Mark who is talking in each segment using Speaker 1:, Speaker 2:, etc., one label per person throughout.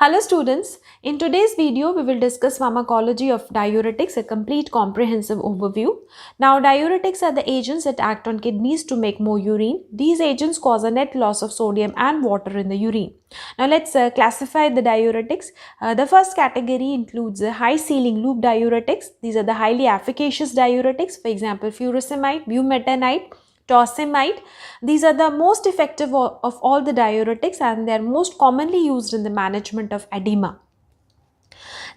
Speaker 1: Hello students, in today's video we will discuss pharmacology of diuretics, a complete comprehensive overview. Now diuretics are the agents that act on kidneys to make more urine. These agents cause a net loss of sodium and water in the urine. Now let's classify the diuretics. The first category includes high ceiling loop diuretics. These are the highly efficacious diuretics, for example furosemide, bumetanide, torsemide. These are the most effective of all the diuretics and they are most commonly used in the management of edema.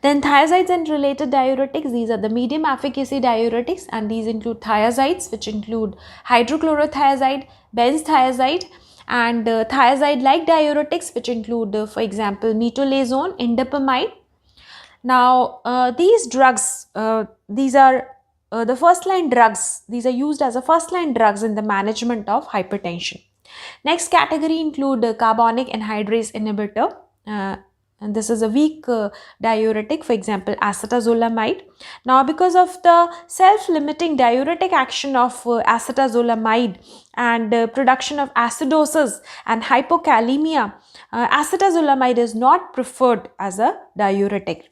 Speaker 1: Then thiazides and related diuretics, these are the medium efficacy diuretics and these include thiazides, which include hydrochlorothiazide, benzthiazide, and thiazide like diuretics, which include for example metolazone, indapamide. Now these drugs, these are the first line drugs. These are used as a first line drugs in the management of hypertension. Next category include carbonic anhydrase inhibitor, and this is a weak diuretic, for example acetazolamide. Now because of the self-limiting diuretic action of acetazolamide and production of acidosis and hypokalemia, acetazolamide is not preferred as a diuretic.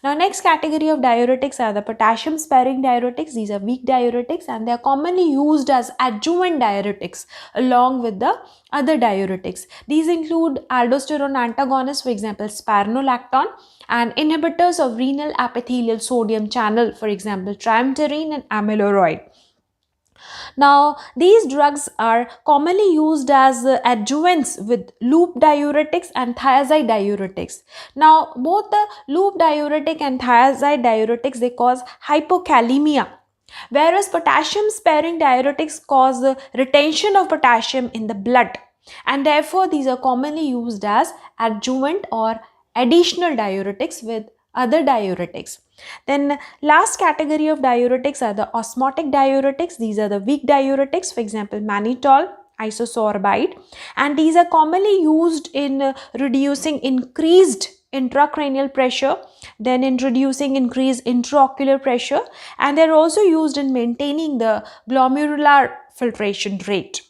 Speaker 1: Now next category of diuretics are the potassium sparing diuretics. These are weak diuretics and they are commonly used as adjuvant diuretics along with the other diuretics. These include aldosterone antagonists, for example spironolactone, and inhibitors of renal epithelial sodium channel, for example triamterene and amiloroid. Now, these drugs are commonly used as adjuvants with loop diuretics and thiazide diuretics. Now, both the loop diuretic and thiazide diuretics, they cause hypokalemia, whereas potassium sparing diuretics cause retention of potassium in the blood, and therefore these are commonly used as adjuvant or additional diuretics with other diuretics. Then last category of diuretics are the osmotic diuretics. These are the weak diuretics, for example mannitol, isosorbide, and these are commonly used in reducing increased intracranial pressure, then in reducing increased intraocular pressure, and they are also used in maintaining the glomerular filtration rate.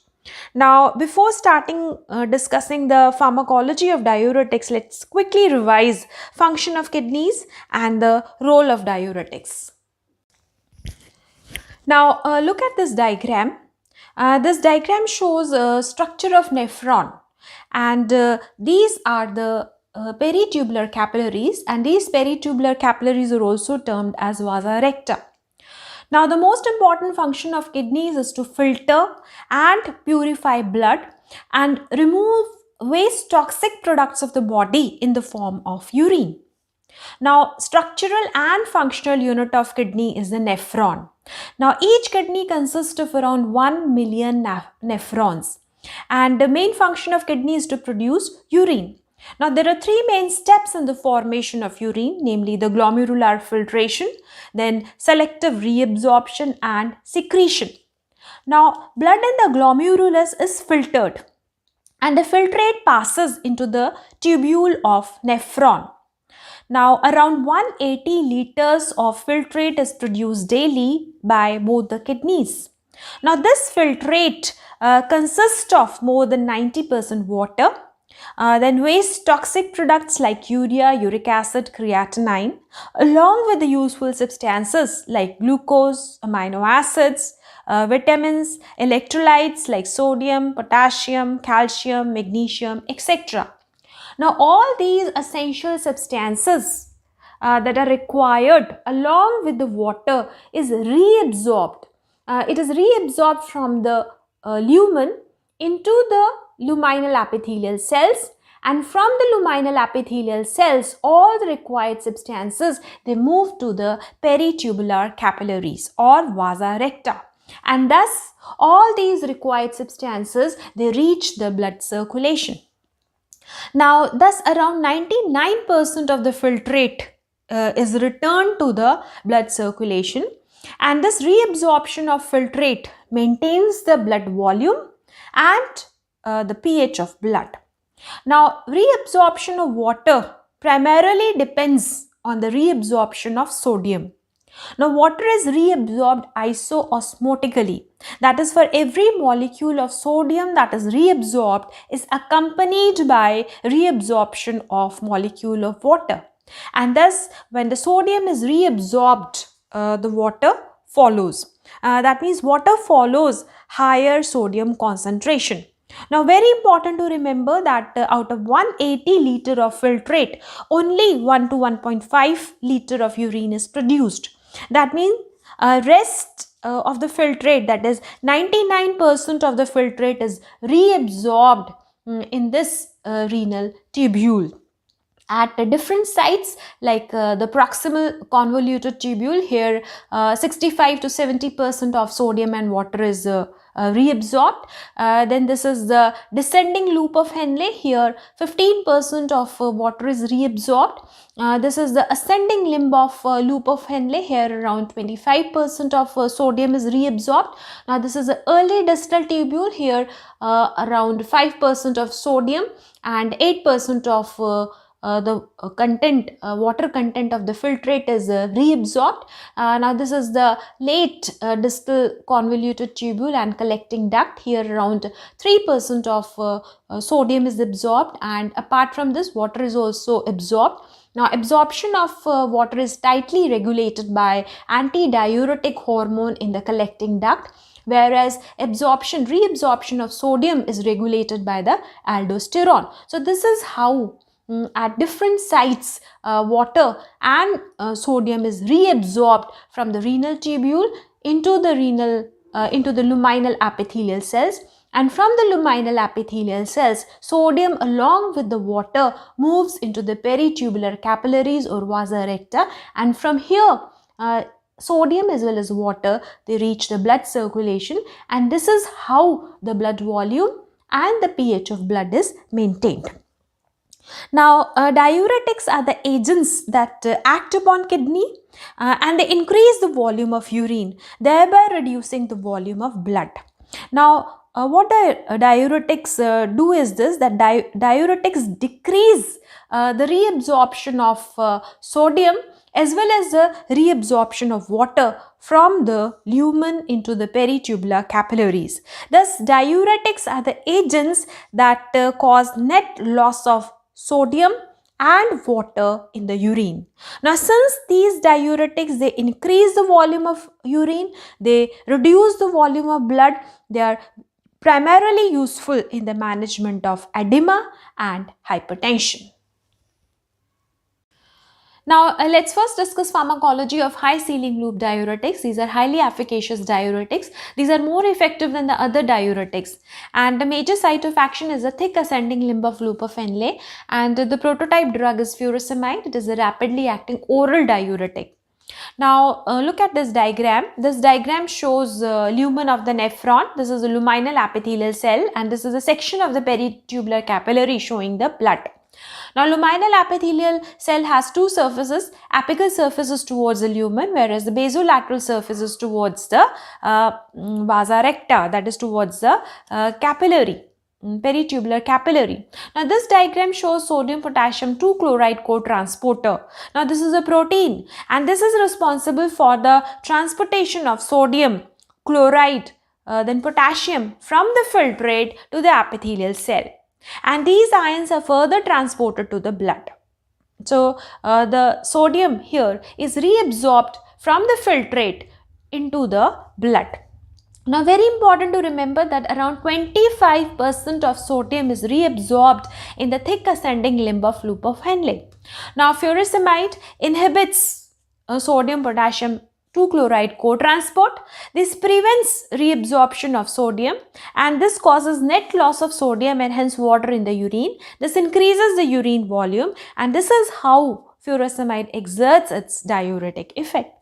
Speaker 1: Now, before starting discussing the pharmacology of diuretics, let's quickly revise function of kidneys and the role of diuretics. Now, look at this diagram. This diagram shows a structure of nephron, and these are the peritubular capillaries, and these peritubular capillaries are also termed as vasa recta. Now, the most important function of kidneys is to filter and purify blood and remove waste toxic products of the body in the form of urine. Now, structural and functional unit of kidney is the nephron. Now, each kidney consists of around 1 million nephrons, and the main function of kidney is to produce urine. Now, there are three main steps in the formation of urine, namely the glomerular filtration, then selective reabsorption and secretion. Now, blood in the glomerulus is filtered and the filtrate passes into the tubule of nephron. Now, around 180 liters of filtrate is produced daily by both the kidneys. Now, this filtrate consists of more than 90% water, then waste toxic products like urea, uric acid, creatinine, along with the useful substances like glucose, amino acids, vitamins, electrolytes like sodium, potassium, calcium, magnesium, etc. Now, all these essential substances that are required along with the water is reabsorbed. It is reabsorbed from the lumen into the luminal epithelial cells, and from the luminal epithelial cells all the required substances, they move to the peritubular capillaries or vasa recta, and thus all these required substances, they reach the blood circulation. Now, thus around 99% of the filtrate is returned to the blood circulation, and this reabsorption of filtrate maintains the blood volume and the pH of blood. Now, reabsorption of water primarily depends on the reabsorption of sodium. Now, water is reabsorbed isoosmotically. That is, for every molecule of sodium that is reabsorbed is accompanied by reabsorption of molecule of water. And thus, when the sodium is reabsorbed, the water follows. That means water follows higher sodium concentration. Now, very important to remember that out of 180 liter of filtrate, only 1 to 1.5 liter of urine is produced. That means rest of the filtrate, that is 99% of the filtrate, is reabsorbed in this renal tubule. At different sites, like the proximal convoluted tubule, here 65 to 70% of sodium and water is reabsorbed. Then this is the descending loop of Henle. Here 15% of water is reabsorbed. This is the ascending limb of loop of Henle. Here around 25% of sodium is reabsorbed. Now this is the early distal tubule. Here around 5% of sodium and 8% of the water content of the filtrate is reabsorbed. Now this is the late distal convoluted tubule and collecting duct. Here around 3% of sodium is absorbed, and apart from this, water is also absorbed. Now absorption of water is tightly regulated by antidiuretic hormone in the collecting duct, whereas reabsorption of sodium is regulated by the aldosterone. So this is how at different sites water and sodium is reabsorbed from the renal tubule into the luminal epithelial cells, and from the luminal epithelial cells, sodium along with the water moves into the peritubular capillaries or vasa recta, and from here sodium as well as water, they reach the blood circulation, and this is how the blood volume and the pH of blood is maintained. Now, diuretics are the agents that act upon kidney and they increase the volume of urine, thereby reducing the volume of blood. Now, what diuretics do is this, that diuretics decrease the reabsorption of sodium as well as the reabsorption of water from the lumen into the peritubular capillaries. Thus, diuretics are the agents that cause net loss of sodium and water in the urine. Now, since these diuretics, they increase the volume of urine, they reduce the volume of blood, they are primarily useful in the management of edema and hypertension. Now, let's first discuss pharmacology of high ceiling loop diuretics. These are highly efficacious diuretics. These are more effective than the other diuretics. And the major site of action is the thick ascending limb of loop of Henle. And the prototype drug is furosemide. It is a rapidly acting oral diuretic. Now, look at this diagram. This diagram shows lumen of the nephron. This is a luminal epithelial cell, and this is a section of the peritubular capillary showing the blood. Now, luminal epithelial cell has two surfaces. Apical surface is towards the lumen, whereas the basolateral surface is towards the vasa recta, that is towards the capillary, peritubular capillary. Now, this diagram shows sodium potassium 2 chloride co-transporter. Now, this is a protein, and this is responsible for the transportation of sodium, chloride, then potassium from the filtrate to the epithelial cell. And these ions are further transported to the blood. So, the sodium here is reabsorbed from the filtrate into the blood. Now, very important to remember that around 25% of sodium is reabsorbed in the thick ascending limb of loop of Henle. Now, furosemide inhibits sodium potassium 2 chloride co-transport. This prevents reabsorption of sodium, and this causes net loss of sodium and hence water in the urine. This increases the urine volume, and this is how furosemide exerts its diuretic effect.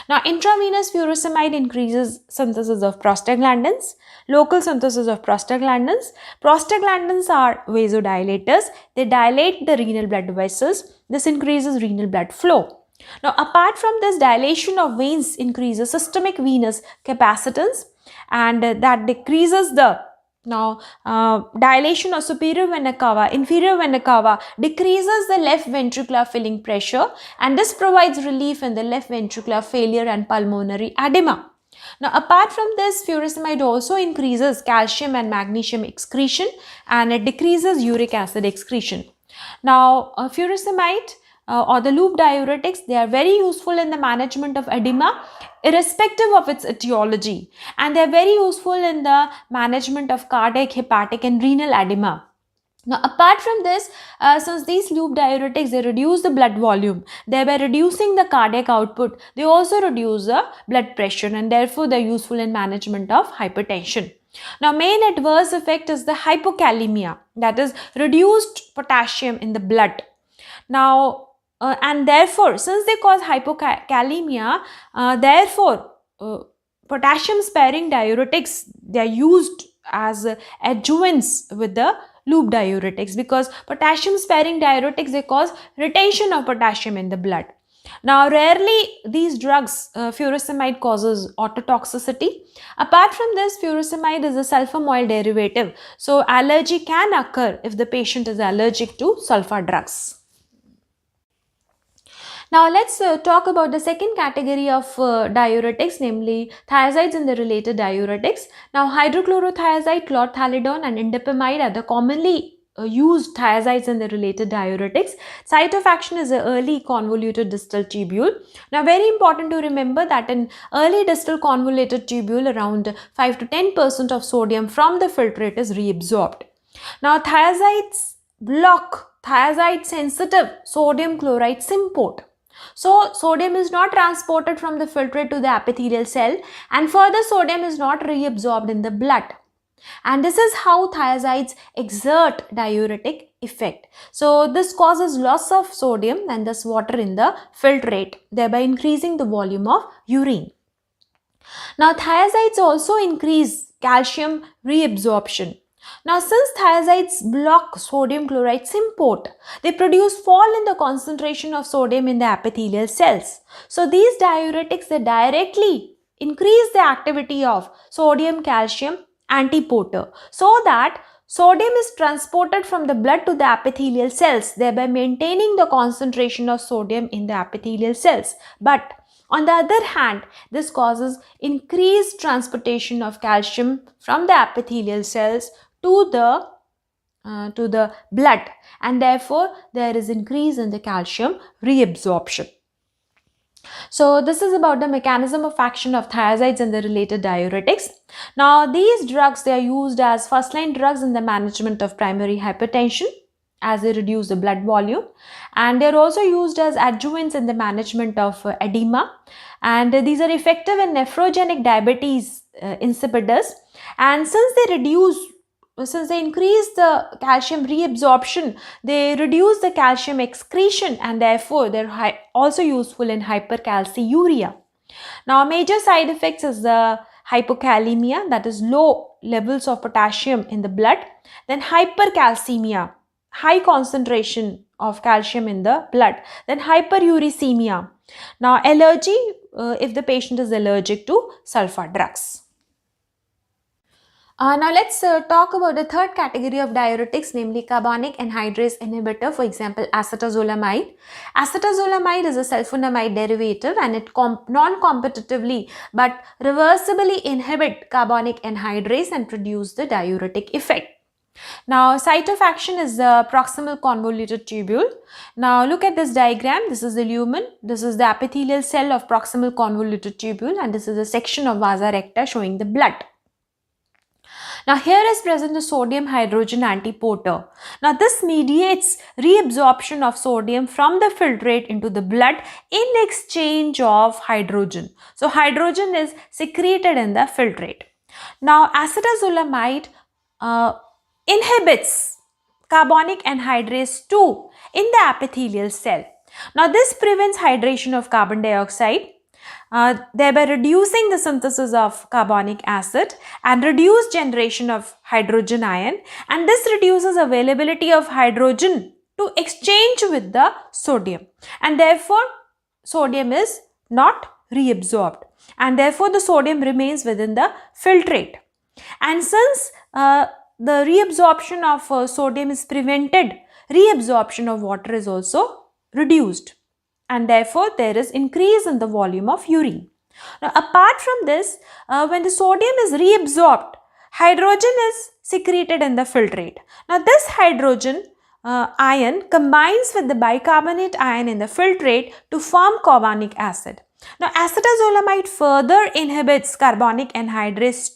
Speaker 1: Now, intravenous furosemide increases synthesis of prostaglandins, local synthesis of prostaglandins. Prostaglandins are vasodilators. They dilate the renal blood vessels. This increases renal blood flow. Now, apart from this, dilation of veins increases systemic venous capacitance, and that decreases the Now, dilation of superior vena cava, inferior vena cava decreases the left ventricular filling pressure, and this provides relief in the left ventricular failure and pulmonary edema. Now, apart from this, furosemide also increases calcium and magnesium excretion, and it decreases uric acid excretion. Now, furosemide or the loop diuretics, they are very useful in the management of edema irrespective of its etiology, and they are very useful in the management of cardiac, hepatic and renal edema. Now, apart from this, since these loop diuretics, they reduce the blood volume, thereby reducing the cardiac output, they also reduce the blood pressure, and therefore they are useful in management of hypertension. Now, main adverse effect is the hypokalemia, that is reduced potassium in the blood. Now, and therefore, since they cause hypokalemia, potassium sparing diuretics, they are used as adjuvants with the loop diuretics, because potassium sparing diuretics, they cause retention of potassium in the blood. Now, rarely these drugs, furosemide causes ototoxicity. Apart from this, furosemide is a sulfamyl derivative, so allergy can occur if the patient is allergic to sulfa drugs. Now, let's talk about the second category of diuretics, namely thiazides and the related diuretics. Now, hydrochlorothiazide, chlorthalidone and indapamide are the commonly used thiazides and the related diuretics. Site of action is the early convoluted distal tubule. Now, very important to remember that in early distal convoluted tubule, around 5 to 10% of sodium from the filtrate is reabsorbed. Now, thiazides block thiazide sensitive sodium chloride symport. So, sodium is not transported from the filtrate to the epithelial cell, and further sodium is not reabsorbed in the blood. And this is how thiazides exert diuretic effect. So, this causes loss of sodium and thus water in the filtrate, thereby increasing the volume of urine. Now, thiazides also increase calcium reabsorption. Now, since thiazides block sodium chloride symport, they produce fall in the concentration of sodium in the epithelial cells. So, these diuretics, they directly increase the activity of sodium calcium antiporter, so that sodium is transported from the blood to the epithelial cells, thereby maintaining the concentration of sodium in the epithelial cells. But on the other hand, this causes increased transportation of calcium from the epithelial cells to the blood, and therefore there is increase in the calcium reabsorption. So, this is about the mechanism of action of thiazides and the related diuretics. Now, these drugs, they are used as first line drugs in the management of primary hypertension, as they reduce the blood volume, and they are also used as adjuvants in the management of edema, and these are effective in nephrogenic diabetes insipidus, and since they increase the calcium reabsorption, they reduce the calcium excretion, and therefore they are also useful in hypercalciuria. Now, major side effects is the hypokalemia, that is low levels of potassium in the blood, then hypercalcemia, high concentration of calcium in the blood, then hyperuricemia. Now, allergy, if the patient is allergic to sulfa drugs. Now, let's talk about the third category of diuretics, namely carbonic anhydrase inhibitor, for example, acetazolamide. Acetazolamide is a sulfonamide derivative, and it non-competitively but reversibly inhibit carbonic anhydrase and produce the diuretic effect. Now, site of action is the proximal convoluted tubule. Now, look at this diagram. This is the lumen, this is the epithelial cell of proximal convoluted tubule, and this is a section of vasa recta showing the blood. Now, here is present the sodium hydrogen antiporter. Now, this mediates reabsorption of sodium from the filtrate into the blood in exchange of hydrogen. So, hydrogen is secreted in the filtrate. Now, acetazolamide inhibits carbonic anhydrase 2 in the epithelial cell. Now, this prevents hydration of carbon dioxide, thereby reducing the synthesis of carbonic acid and reduce generation of hydrogen ion, and this reduces availability of hydrogen to exchange with the sodium, and therefore sodium is not reabsorbed, and therefore the sodium remains within the filtrate. And since the reabsorption of sodium is prevented, reabsorption of water is also reduced, and therefore there is increase in the volume of urine. Now, apart from this, when the sodium is reabsorbed, hydrogen is secreted in the filtrate. Now, this hydrogen ion combines with the bicarbonate ion in the filtrate to form carbonic acid. Now, acetazolamide further inhibits carbonic anhydrase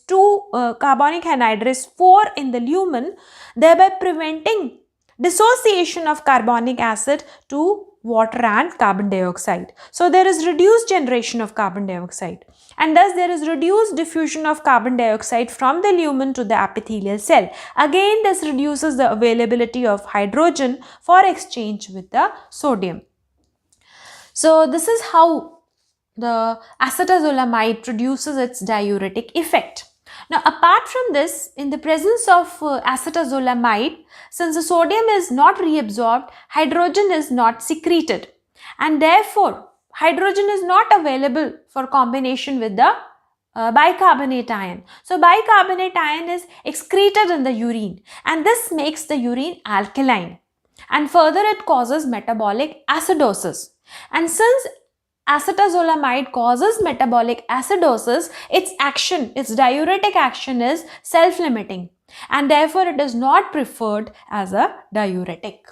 Speaker 1: 4 in the lumen, thereby preventing dissociation of carbonic acid to water and carbon dioxide. So, there is reduced generation of carbon dioxide, and thus there is reduced diffusion of carbon dioxide from the lumen to the epithelial cell. Again, this reduces the availability of hydrogen for exchange with the sodium. So, this is how the acetazolamide produces its diuretic effect. Now, apart from this, in the presence of acetazolamide, since the sodium is not reabsorbed, hydrogen is not secreted, and therefore hydrogen is not available for combination with the bicarbonate ion. So, bicarbonate ion is excreted in the urine, and this makes the urine alkaline, and further it causes metabolic acidosis. And since acetazolamide causes metabolic acidosis, its diuretic action is self-limiting, and therefore it is not preferred as a diuretic.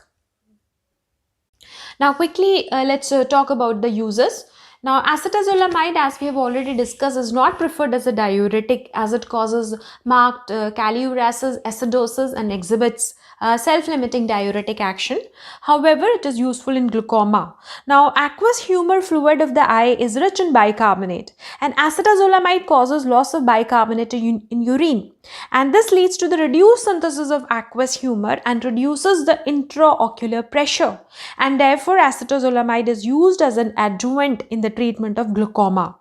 Speaker 1: Now quickly let's talk about the uses. Now, acetazolamide, as we have already discussed, is not preferred as a diuretic as it causes marked caliurasis, acidosis, and exhibits self-limiting diuretic action. However, it is useful in glaucoma. Now, aqueous humor fluid of the eye is rich in bicarbonate, and acetazolamide causes loss of bicarbonate in urine, and this leads to the reduced synthesis of aqueous humor and reduces the intraocular pressure, and therefore acetazolamide is used as an adjuvant in the treatment of glaucoma.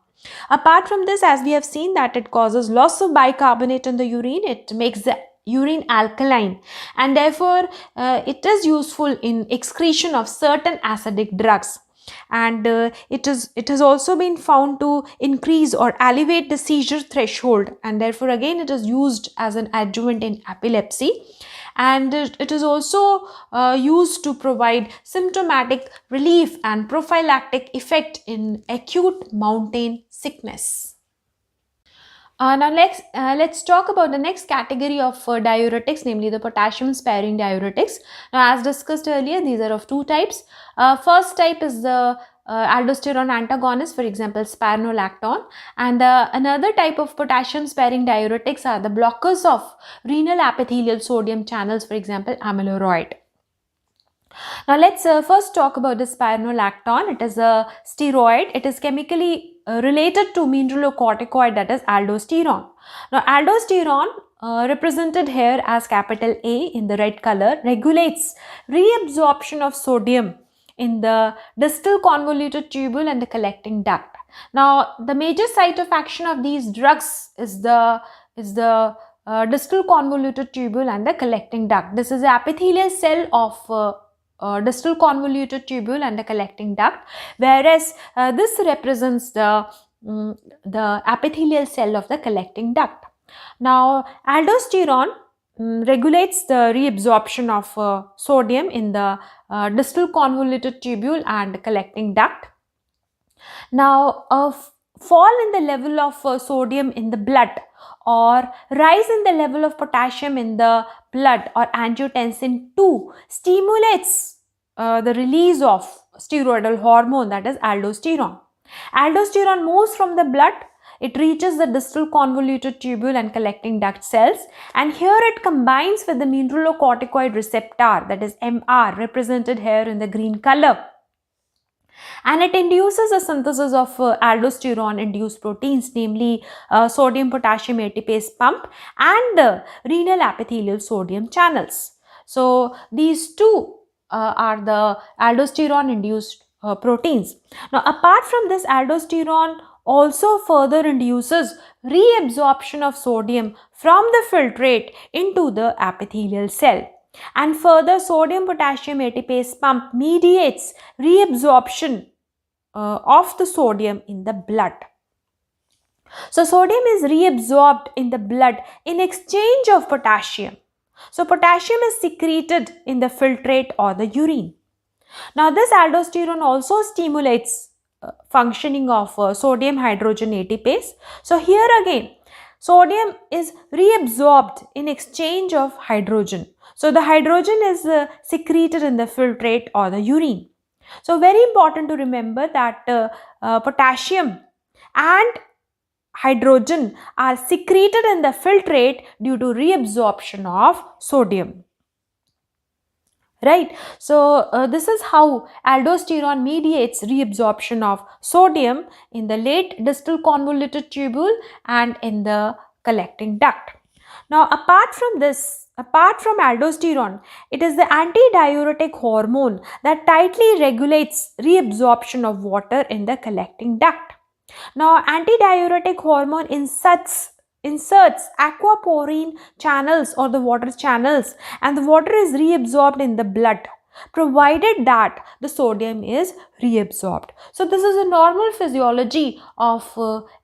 Speaker 1: Apart from this, as we have seen that it causes loss of bicarbonate in the urine, it makes the urine alkaline, and therefore it is useful in excretion of certain acidic drugs, and it has also been found to increase or elevate the seizure threshold, and therefore again it is used as an adjuvant in epilepsy, and it is also used to provide symptomatic relief and prophylactic effect in acute mountain sickness. Now let's talk about the next category of diuretics, namely the potassium sparing diuretics. Now, as discussed earlier, these are of two types. First type is the aldosterone antagonist, for example spironolactone, and another type of potassium sparing diuretics are the blockers of renal epithelial sodium channels, for example amiloride. Now let's first talk about the spironolactone. It is a steroid. It is chemically related to mineralocorticoid, that is aldosterone. Now aldosterone, represented here as capital A in the red color, regulates reabsorption of sodium in the distal convoluted tubule and the collecting duct. Now the major site of action of these drugs is the distal convoluted tubule and the collecting duct. This is the epithelial cell of distal convoluted tubule and the collecting duct, whereas this represents the epithelial cell of the collecting duct. Now aldosterone regulates the reabsorption of sodium in the distal convoluted tubule and collecting duct. Now a fall in the level of sodium in the blood or rise in the level of potassium in the blood or angiotensin II stimulates the release of steroidal hormone, that is aldosterone. Aldosterone moves from the blood, it reaches the distal convoluted tubule and collecting duct cells, and here it combines with the mineralocorticoid receptor, that is MR, represented here in the green color, and it induces a synthesis of aldosterone induced proteins, namely sodium potassium ATPase pump and the renal epithelial sodium channels. So these two are the aldosterone induced proteins. Now apart from this, aldosterone also further induces reabsorption of sodium from the filtrate into the epithelial cell, and further sodium potassium ATPase pump mediates reabsorption of the sodium in the blood. So sodium is reabsorbed in the blood in exchange of potassium. So potassium is secreted in the filtrate or the urine. Now this aldosterone also stimulates functioning of sodium hydrogenate. So here again, sodium is reabsorbed in exchange of hydrogen. So the hydrogen is secreted in the filtrate or the urine. So very important to remember that potassium and hydrogen are secreted in the filtrate due to reabsorption of sodium. Right. So this is how aldosterone mediates reabsorption of sodium in the late distal convoluted tubule and in the collecting duct. Now apart from aldosterone, it is the antidiuretic hormone that tightly regulates reabsorption of water in the collecting duct. Now, antidiuretic hormone inserts aquaporine channels or the water channels, and the water is reabsorbed in the blood provided that the sodium is reabsorbed. So this is a normal physiology of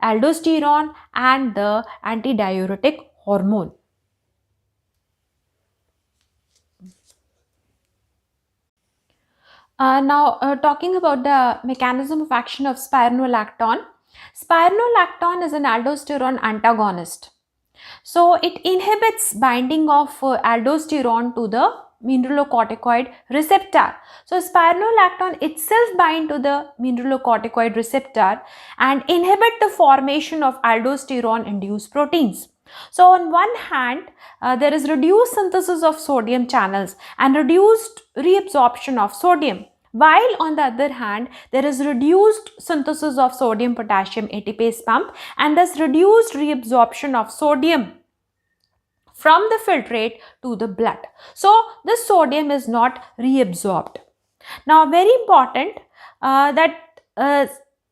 Speaker 1: aldosterone and the antidiuretic hormone. Now talking about the mechanism of action of spironolactone. Spironolactone is an aldosterone antagonist. So it inhibits binding of aldosterone to the mineralocorticoid receptor. So spironolactone itself bind to the mineralocorticoid receptor and inhibit the formation of aldosterone induced proteins. So on one hand, there is reduced synthesis of sodium channels and reduced reabsorption of sodium. While on the other hand, there is reduced synthesis of sodium potassium ATPase pump and thus reduced reabsorption of sodium from the filtrate to the blood. So this sodium is not reabsorbed. Now very important that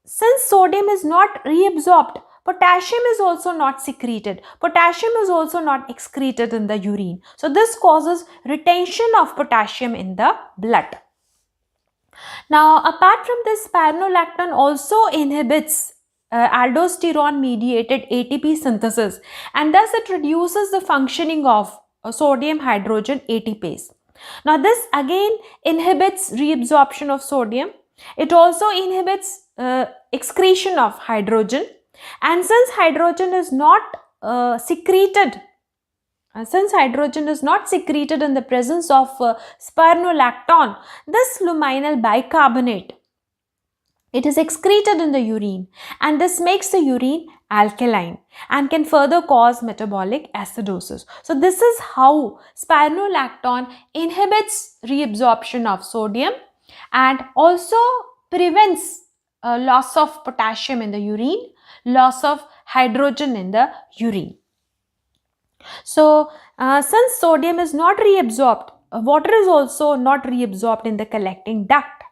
Speaker 1: since sodium is not reabsorbed, potassium is also not secreted. Potassium is also not excreted in the urine. So this causes retention of potassium in the blood. Now, apart from this, spironolactone also inhibits aldosterone mediated ATP synthesis, and thus it reduces the functioning of sodium hydrogen ATPase. Now, this again inhibits reabsorption of sodium. It also inhibits excretion of hydrogen, and since hydrogen is not secreted in the presence of spironolactone, this luminal bicarbonate, it is excreted in the urine, and this makes the urine alkaline and can further cause metabolic acidosis. So this is how spironolactone inhibits reabsorption of sodium and also prevents loss of potassium in the urine, loss of hydrogen in the urine. So, since sodium is not reabsorbed, water is also not reabsorbed in the collecting duct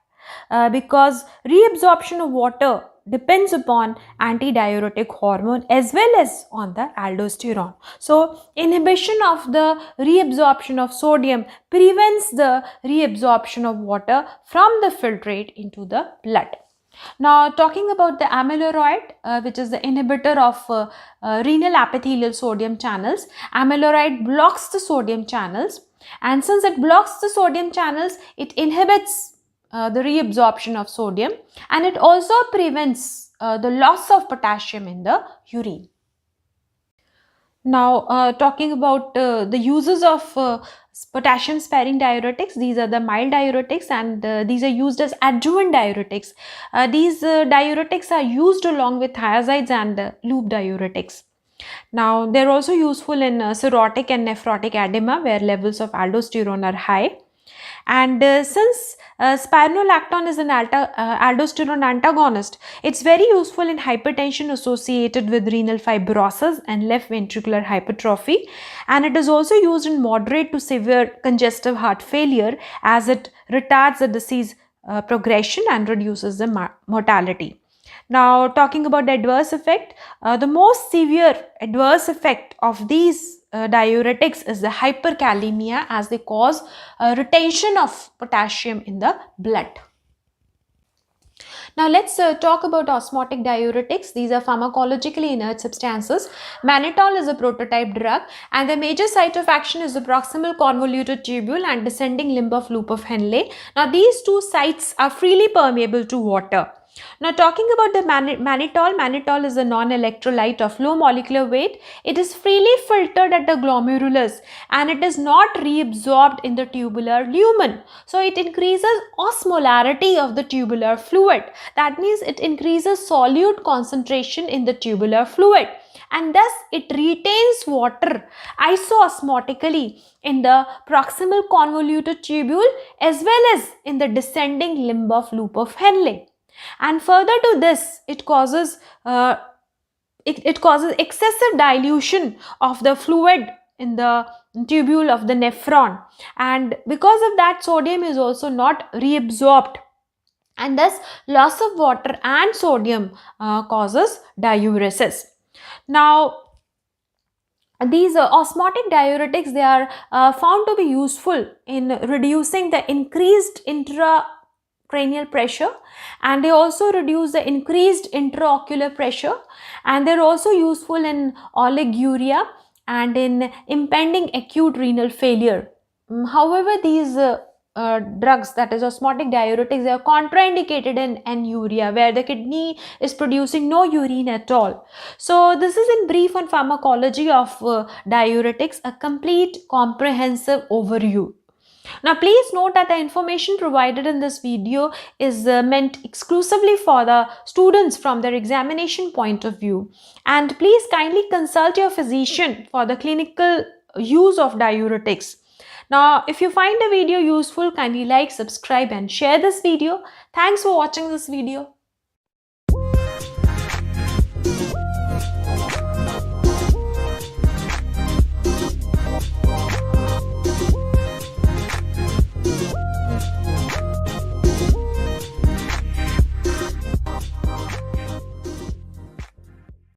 Speaker 1: because reabsorption of water depends upon antidiuretic hormone as well as on the aldosterone. So, inhibition of the reabsorption of sodium prevents the reabsorption of water from the filtrate into the blood. Now talking about the amiloride, which is the inhibitor of renal epithelial sodium channels. Amiloride blocks the sodium channels, and since it blocks the sodium channels, it inhibits the reabsorption of sodium, and it also prevents the loss of potassium in the urine. Now talking about the uses of potassium sparing diuretics, these are the mild diuretics, and these are used as adjuvant diuretics. These diuretics are used along with thiazides and loop diuretics. Now they are also useful in cirrhotic and nephrotic edema where levels of aldosterone are high. And since spironolactone is an aldosterone antagonist, it's very useful in hypertension associated with renal fibrosis and left ventricular hypertrophy, and it is also used in moderate to severe congestive heart failure as it retards the disease progression and reduces the mortality. Now talking about the adverse effect, the most severe adverse effect of these diuretics is the hyperkalemia, as they cause retention of potassium in the blood. Now let's talk about osmotic diuretics. These are pharmacologically inert substances. Mannitol is a prototype drug and the major site of action is the proximal convoluted tubule and descending limb of loop of Henle. Now these two sites are freely permeable to water. Now talking about the mannitol is a non-electrolyte of low molecular weight. It is freely filtered at the glomerulus and it is not reabsorbed in the tubular lumen. So it increases osmolarity of the tubular fluid. That means it increases solute concentration in the tubular fluid and thus it retains water isoosmotically in the proximal convoluted tubule as well as in the descending limb of loop of Henle. And further to this, it causes excessive dilution of the fluid in the tubule of the nephron, and because of that sodium is also not reabsorbed and thus loss of water and sodium causes diuresis. Now these osmotic diuretics, they are found to be useful in reducing the increased intracranial pressure, and they also reduce the increased intraocular pressure, and they're also useful in oliguria and in impending acute renal failure. However, these drugs, that is osmotic diuretics, they are contraindicated in anuria where the kidney is producing no urine at all. So this is in brief on pharmacology of diuretics, a complete comprehensive overview. Now please note that the information provided in this video is meant exclusively for the students from their examination point of view, and please kindly consult your physician for the clinical use of diuretics. Now if you find the video useful, kindly like, subscribe and share this video. Thanks for watching this video.